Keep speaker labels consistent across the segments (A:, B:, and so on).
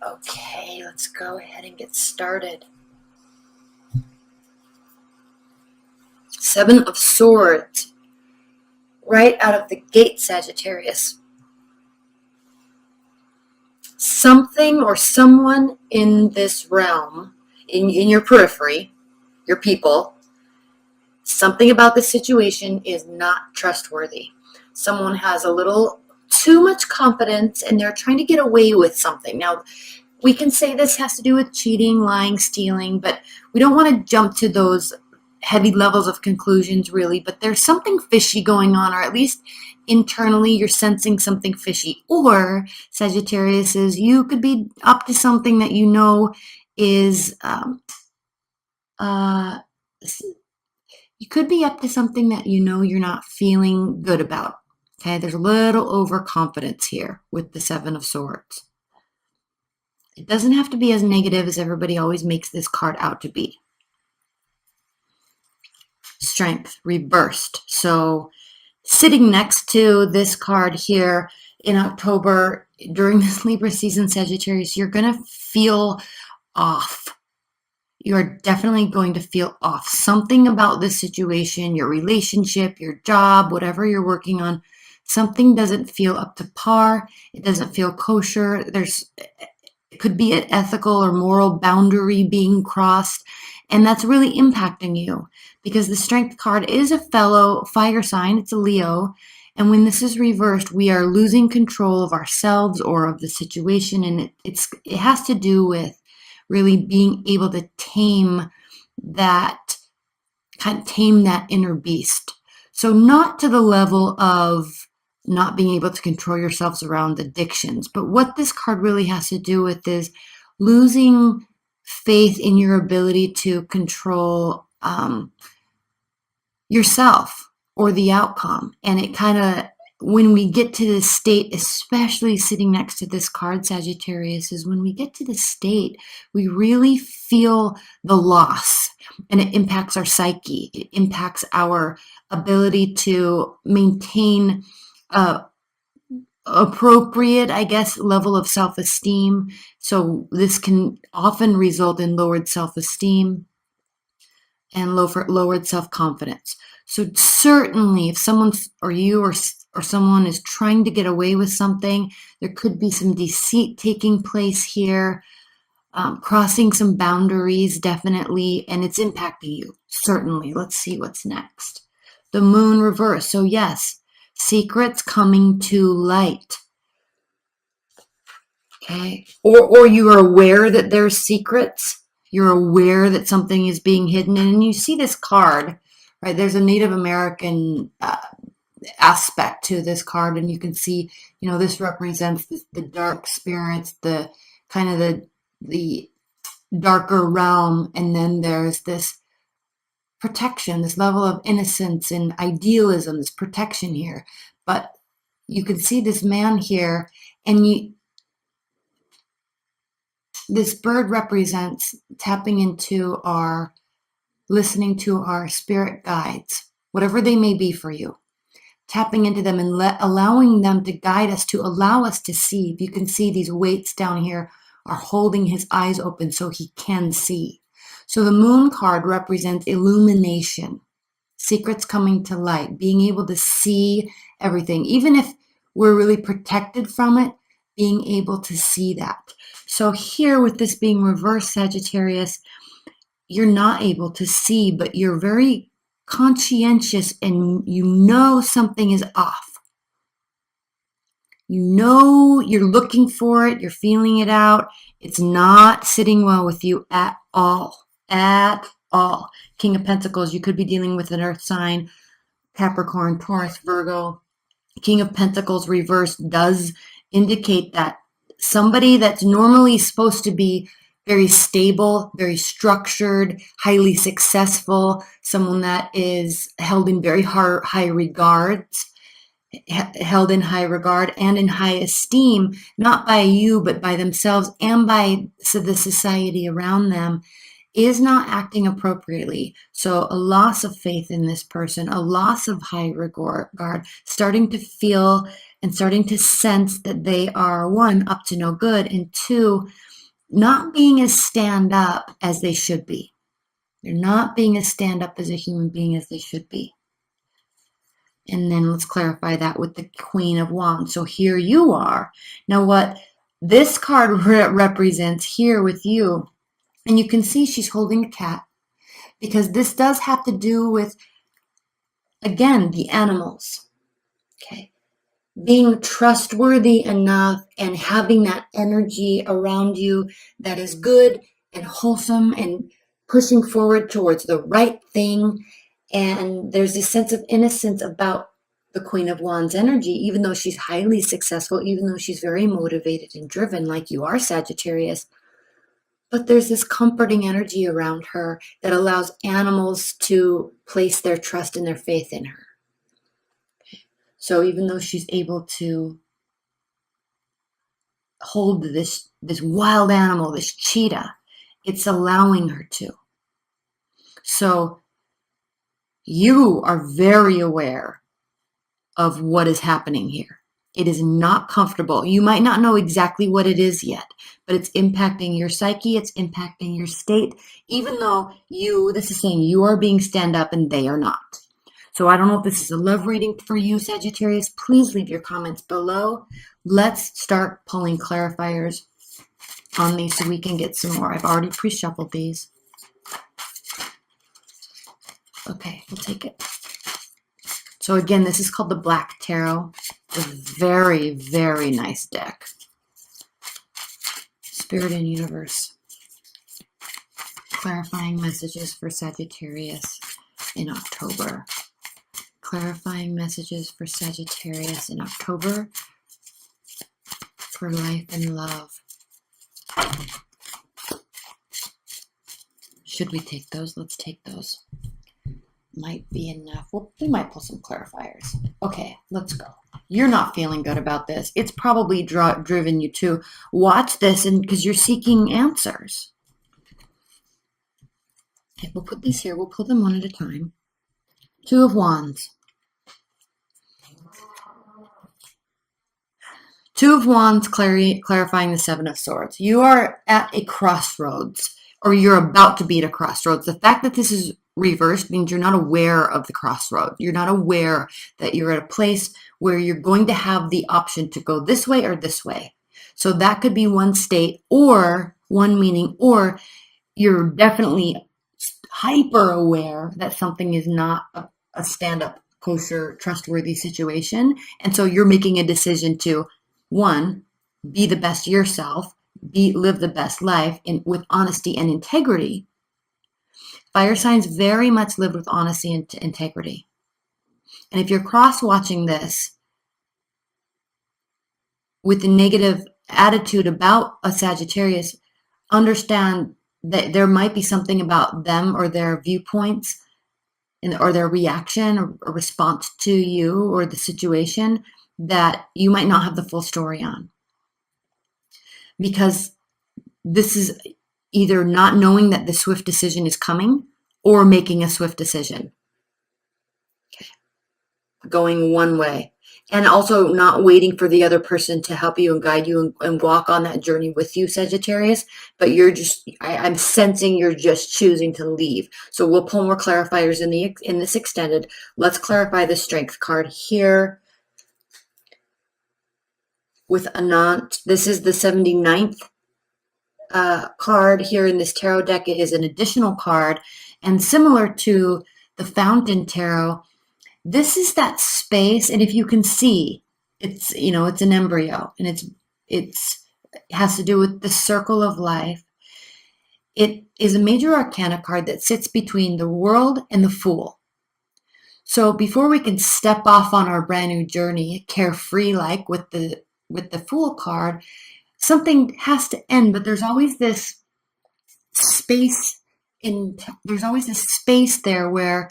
A: Okay, let's go ahead and get started. Seven of Swords, right out of the gate, Sagittarius. Something or someone in this realm, in your periphery, your people, something about this situation is not trustworthy. Someone has a little too much confidence and they're trying to get away with something. Now, we can say this has to do with cheating, lying, stealing, but we don't want to jump to those heavy levels of conclusions, really. But there's something fishy going on, or at least internally you're sensing something fishy. Or, Sagittarius, is you could be up to something that you know is you could be up to something that you know you're not feeling good about. Okay, there's a little overconfidence here with the Seven of Swords. It doesn't have to be as negative as everybody always makes this card out to be. Strength, reversed. So sitting next to this card here in October, during this Libra season, Sagittarius, you're going to feel off. You're definitely going to feel off. Something about this situation, your relationship, your job, whatever you're working on, something doesn't feel up to par. It doesn't feel kosher. It could be an ethical or moral boundary being crossed, and that's really impacting you because the Strength card is a fellow fire sign. It's a Leo, and when this is reversed, we are losing control of ourselves or of the situation, and it has to do with really being able to tame that inner beast. So not to the level of not being able to control yourselves around addictions, but what this card really has to do with is losing faith in your ability to control yourself or the outcome. And it kind of, when we get to this state, especially sitting next to this card, Sagittarius, is when we get to this state, we really feel the loss, and it impacts our psyche. It impacts our ability to maintain appropriate, I guess, level of self-esteem. So this can often result in lowered self-esteem and lowered self-confidence. So certainly if someone's, or you or someone is trying to get away with something, there could be some deceit taking place here, crossing some boundaries, definitely, and it's impacting you, certainly. Let's see what's next. The Moon reverse. So yes, secrets coming to light. Okay, or you are aware that there's secrets. You're aware that something is being hidden, and you see this card, right? There's a Native American aspect to this card, and you can see, you know, this represents the dark spirits, the kind of the darker realm, and then there's this protection, this level of innocence and idealism, this protection here. But you can see this man here, and this bird represents tapping into listening to our spirit guides, whatever they may be for you. Tapping into them and allowing them to guide us, to allow us to see. If you can see, these weights down here are holding his eyes open so he can see. So the Moon card represents illumination, secrets coming to light, being able to see everything. Even if we're really protected from it, being able to see that. So here, with this being reversed, Sagittarius, you're not able to see, but you're very conscientious and you know something is off. You know you're looking for it, you're feeling it out. It's not sitting well with you at all. At all. King of Pentacles, you could be dealing with an earth sign, Capricorn, Taurus, Virgo. King of Pentacles reversed does indicate that somebody that's normally supposed to be very stable, very structured, highly successful, someone that is held in very high regards, held in high regard and in high esteem, not by you, but by themselves and by the society around them, is not acting appropriately. So a loss of faith in this person, a loss of high regard, starting to feel and starting to sense that they are, one, up to no good, and two, not being as stand up as they should be. They're not being as stand up as a human being as they should be. And then let's clarify that with the Queen of Wands. So here you are. Now what this card represents here with you, and you can see she's holding a cat, because this does have to do with, again, the animals. Okay. Being trustworthy enough and having that energy around you that is good and wholesome and pushing forward towards the right thing. And there's this sense of innocence about the Queen of Wands energy, even though she's highly successful, even though she's very motivated and driven like you are, Sagittarius. But there's this comforting energy around her that allows animals to place their trust and their faith in her. So even though she's able to hold this wild animal, this cheetah, it's allowing her to. So you are very aware of what is happening here. It is not comfortable. You might not know exactly what it is yet, but it's impacting your psyche. It's impacting your state, even though this is saying you are being stand up and they are not. So I don't know if this is a love reading for you, Sagittarius. Please leave your comments below. Let's start pulling clarifiers on these so we can get some more. I've already pre-shuffled these. Okay, we'll take it. So again, this is called the Black Tarot. A very, very nice deck. Spirit and Universe. Clarifying messages for Sagittarius in October. Clarifying messages for Sagittarius in October for life and love. Should we take those? Let's take those. Might be enough. We might pull some clarifiers. Okay, let's go. You're not feeling good about this. It's probably driven you to watch this, and because you're seeking answers. Okay, we'll put these here. We'll pull them one at a time. Two of Wands. Two of Wands clarifying the Seven of Swords. You are at a crossroads, or you're about to be at a crossroads. The fact that this is reversed means you're not aware of the crossroad. You're not aware that you're at a place where you're going to have the option to go this way or this way. So that could be one state or one meaning, or you're definitely hyper aware that something is not a stand-up, kosher, trustworthy situation. And so you're making a decision to, one, be the best yourself, live the best life with honesty and integrity. Fire signs very much live with honesty and integrity. And if you're cross-watching this with a negative attitude about a Sagittarius, understand that there might be something about them or their viewpoints or their reaction or response to you or the situation that you might not have the full story on. Because this is either not knowing that the swift decision is coming or making a swift decision. Okay. Going one way. And also not waiting for the other person to help you and guide you and walk on that journey with you, Sagittarius. But you're just, I'm sensing you're just choosing to leave. So we'll pull more clarifiers in this extended. Let's clarify the Strength card here with Anant. This is the 79th card here in this tarot deck. It is an additional card, and similar to the Fountain Tarot, this is that space. And if you can see, it's it's an embryo, and it has to do with the circle of life. It is a major arcana card that sits between the World and the Fool. So before we can step off on our brand new journey, carefree like with the Fool card, something has to end, but there's always this space there where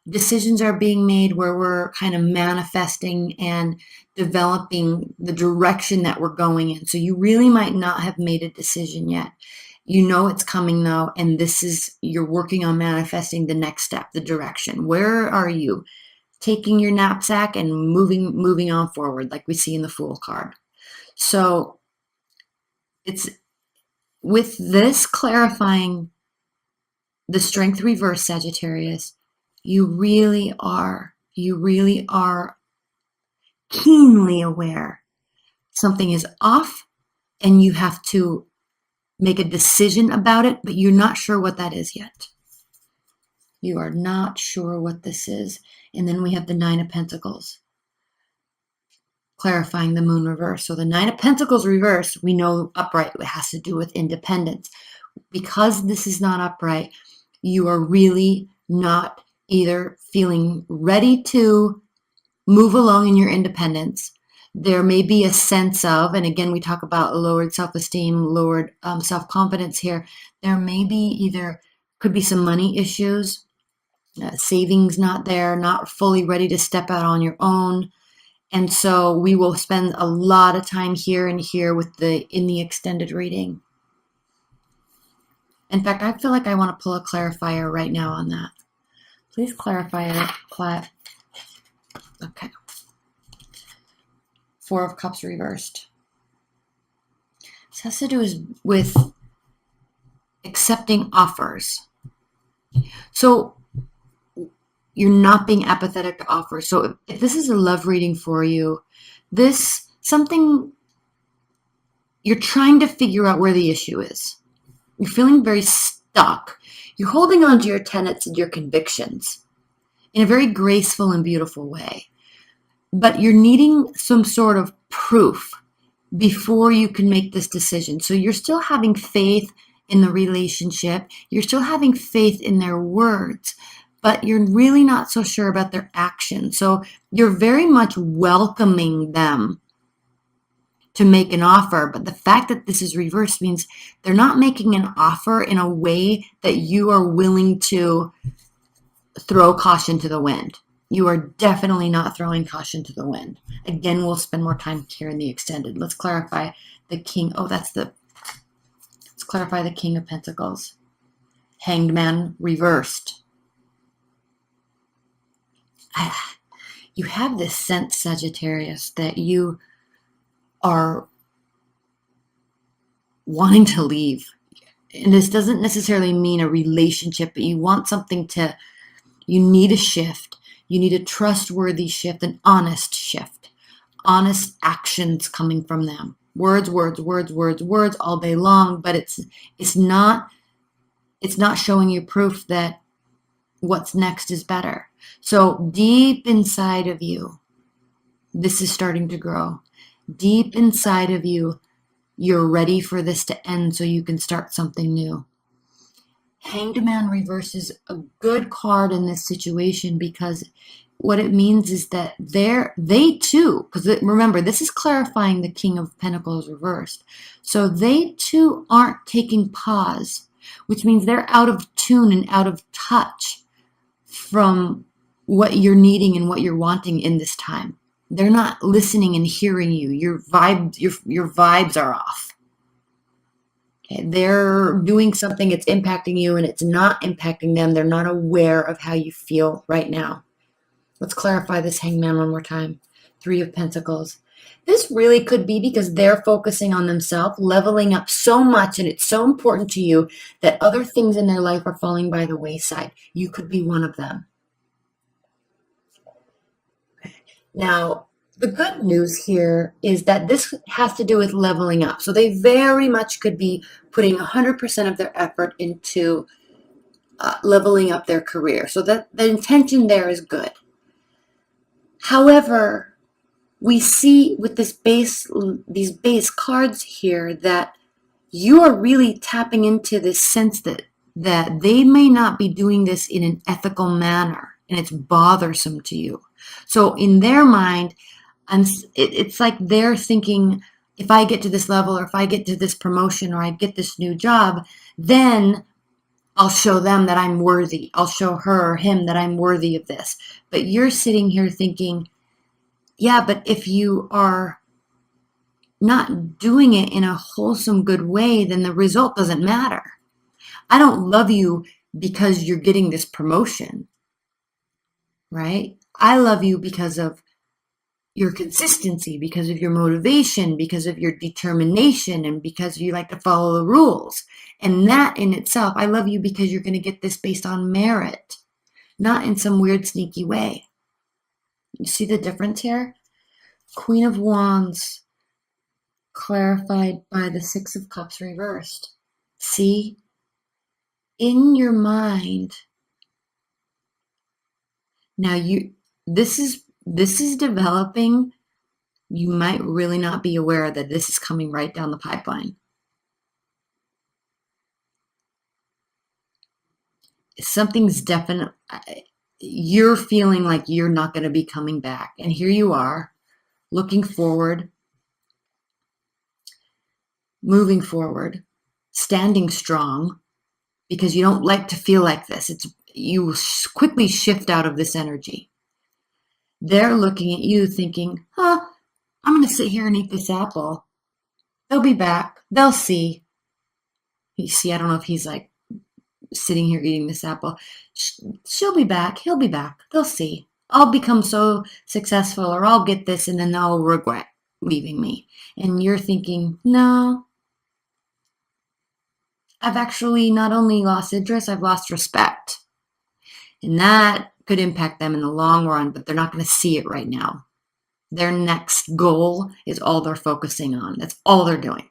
A: decisions are being made, where we're kind of manifesting and developing the direction that we're going in. So you really might not have made a decision yet. You know it's coming though, and you're working on manifesting the next step, the direction. Where are you? Taking your knapsack and moving on forward, like we see in the Fool card. So with this clarifying the strength reverse, Sagittarius, you really are keenly aware something is off and you have to make a decision about it, but you're not sure what that is yet. You are not sure what this is. And then we have the Nine of Pentacles, clarifying the Moon reverse. So the Nine of Pentacles reverse, we know upright, it has to do with independence. Because this is not upright, you are really not either feeling ready to move along in your independence. There may be a sense of, and again, we talk about lowered self-esteem, lowered self-confidence here. There may be could be some money issues, savings not there, not fully ready to step out on your own. And so we will spend a lot of time here and here in the extended reading. In fact, I feel like I want to pull a clarifier right now on that. Please clarify it. Okay. Four of Cups reversed. This has to do with accepting offers. So you're not being apathetic to offers. So if this is a love reading for you, something you're trying to figure out where the issue is. You're feeling very stuck. You're holding on to your tenets and your convictions in a very graceful and beautiful way. But you're needing some sort of proof before you can make this decision. So you're still having faith in the relationship. You're still having faith in their words, but you're really not so sure about their action. So you're very much welcoming them to make an offer, but the fact that this is reversed means they're not making an offer in a way that you are willing to throw caution to the wind. You are definitely not throwing caution to the wind. Again, we'll spend more time here in the extended. Let's clarify the King. Let's clarify the King of Pentacles. Hanged Man reversed. You have this sense, Sagittarius, that you are wanting to leave. And this doesn't necessarily mean a relationship, but you want you need a shift. You need a trustworthy shift, an honest shift, honest actions coming from them. Words all day long, but it's not showing you proof that what's next is better. So deep inside of you, this is starting to grow. Deep inside of you, you're ready for this to end so you can start something new. Hanged Man reverse is a good card in this situation because what it means is that they too, because remember, this is clarifying the King of Pentacles reversed. So they too aren't taking pause, which means they're out of tune and out of touch from what you're needing and what you're wanting in this time. They're not listening and hearing you. Your vibes are off. Okay, they're doing something, it's impacting you, and it's not impacting them. They're not aware of how you feel right now. Let's clarify this Hanged Man one more time. Three of Pentacles. This really could be because they're focusing on themselves, leveling up so much, and it's so important to you that other things in their life are falling by the wayside. You could be one of them. Now, the good news here is that this has to do with leveling up. So they very much could be putting 100% of their effort into leveling up their career. So that the intention there is good. However, we see with these base cards here that you are really tapping into this sense that they may not be doing this in an ethical manner, and it's bothersome to you. So in their mind, it's like they're thinking, if I get to this level, or if I get to this promotion, or I get this new job, then I'll show them that I'm worthy. I'll show her or him that I'm worthy of this. But you're sitting here thinking, yeah, but if you are not doing it in a wholesome, good way, then the result doesn't matter. I don't love you because you're getting this promotion, right? I love you because of your consistency, because of your motivation, because of your determination, and because you like to follow the rules. And that in itself, I love you because you're going to get this based on merit, not in some weird, sneaky way. You see the difference here? Queen of Wands clarified by the Six of Cups reversed. See? In your mind. Now this is developing. You might really not be aware that this is coming right down the pipeline. Something's definite. You're feeling like you're not going to be coming back. And here you are, looking forward, moving forward, standing strong, because you don't like to feel like this. You will quickly shift out of this energy. They're looking at you thinking, I'm going to sit here and eat this apple. They'll be back. They'll see. You see, I don't know if he's like sitting here eating this apple. She'll be back. He'll be back. They'll see. I'll become so successful, or I'll get this, and then they'll regret leaving me. And you're thinking, no. I've actually not only lost interest, I've lost respect. And that could impact them in the long run, but they're not going to see it right now. Their next goal is all they're focusing on. That's all they're doing.